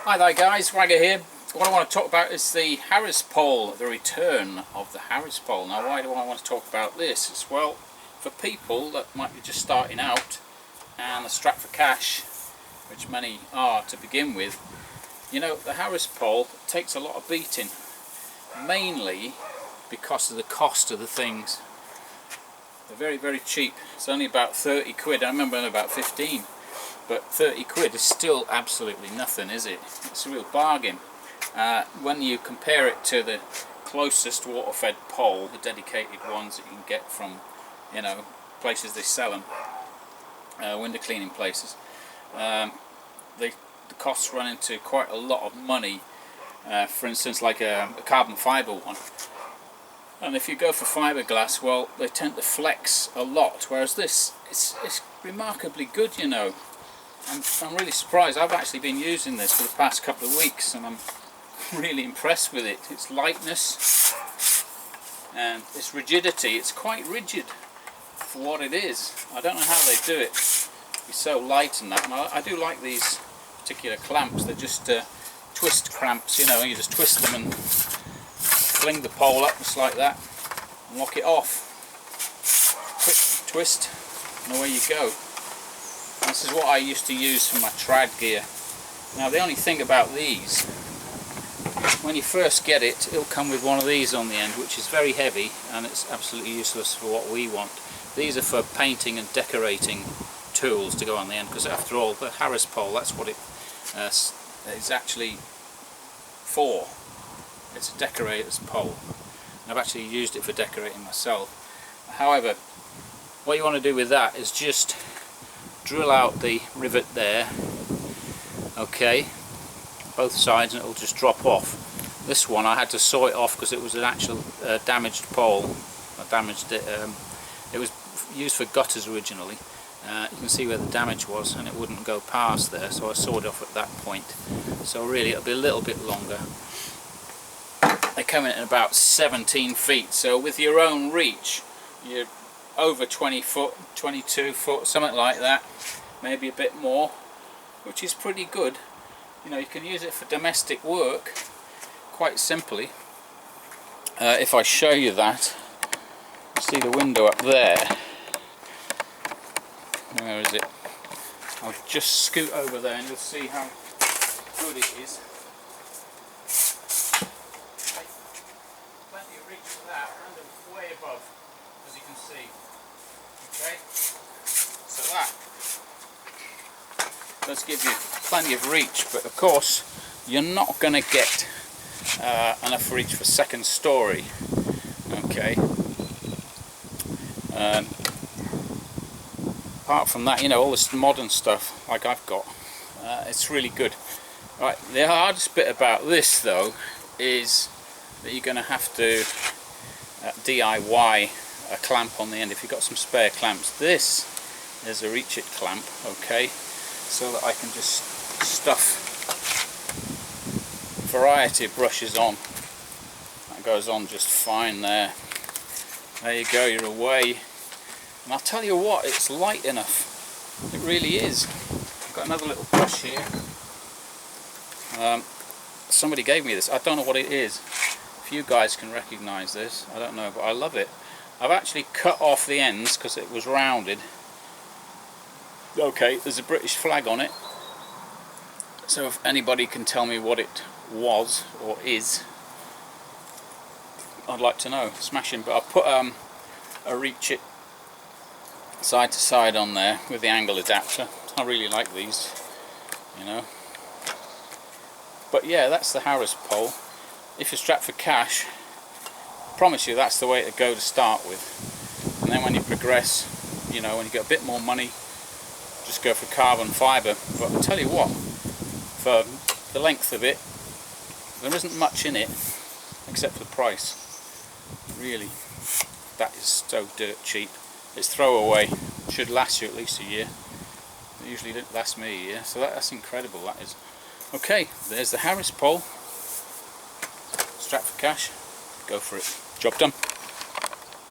Hi there guys, Wagger here. What I want to talk about is the Harris pole, the return of the Harris pole. Now why do I want to talk about this? It's, well, for people that might be just starting out and are strapped for cash, which many are to begin with. You know, the Harris pole takes a lot of beating, mainly because of the cost of the things. They're very, very cheap. It's only about 30 quid. I remember about 15. But 30 quid is still absolutely nothing, is it? It's a real bargain. When you compare it to the closest water-fed pole, the dedicated ones that you can get from, you know, places they sell them, window cleaning places, the costs run into quite a lot of money. For instance, like a carbon fibre one. And if you go for fiberglass, well, they tend to flex a lot, whereas this, it's remarkably good, you know. I'm really surprised. I've actually been using this for the past couple of weeks and I'm really impressed with it. Its lightness and its rigidity. It's quite rigid for what it is. I don't know how they do it. It's so light and that. And I do like these particular clamps. They're just twist clamps, you know. You just twist them and fling the pole up just like that and lock it off. Quick twist and away you go. This is what I used to use for my trad gear. Now the only thing about these, when you first get it, it'll come with one of these on the end, which is very heavy and it's absolutely useless for what we want. These are for painting and decorating tools to go on the end, because after all, the Harris pole, that's what it is actually for. It's a decorator's pole. And I've actually used it for decorating myself. However, what you want to do with that is just drill out the rivet there, okay, both sides, and it will just drop off. This one I had to saw it off because it was an actual damaged pole. It was used for gutters originally. You can see where the damage was and it wouldn't go past there, so I sawed it off at that point. So really it'll be a little bit longer. They come in at about 17 feet, so with your own reach you're over 20 foot, 22 foot, something like that, maybe a bit more, which is pretty good. You know, you can use it for domestic work quite simply. If I show you that, you see the window up there. Where is it? I'll just scoot over there and you'll see how good it is. Plenty of reach for that, and way above, as you can see. Okay, so that does give you plenty of reach, but of course you're not going to get enough reach for second story. Okay, apart from that, you know, all this modern stuff like I've got, it's really good. Right, the hardest bit about this though is that you're going to have to DIY a clamp on the end. If you've got some spare clamps, this is a reach it clamp, okay, so that I can just stuff a variety of brushes on. That goes on just fine there. There you go, you're away. And I'll tell you what, it's light enough. It really is. I've got another little brush here. Somebody gave me this. I don't know what it is. If you guys can recognise this, I don't know, but I love it. I've actually cut off the ends because it was rounded. Okay, there's a British flag on it, so if anybody can tell me what it was or is, I'd like to know. Smashing. But I've put a reach it side to side on there with the angle adapter. I really like these, you know. But yeah, that's the Harris pole. If you're strapped for cash, I promise you that's the way to go to start with. And then when you progress, you know, when you get a bit more money, just go for carbon fibre. But I'll tell you what, for the length of it, there isn't much in it except for the price. Really, that is so dirt cheap. It's throwaway. Should last you at least a year. It usually didn't last me a year, so that's incredible, that is. Okay, there's the Harris pole. Strapped for cash, go for it. Job done.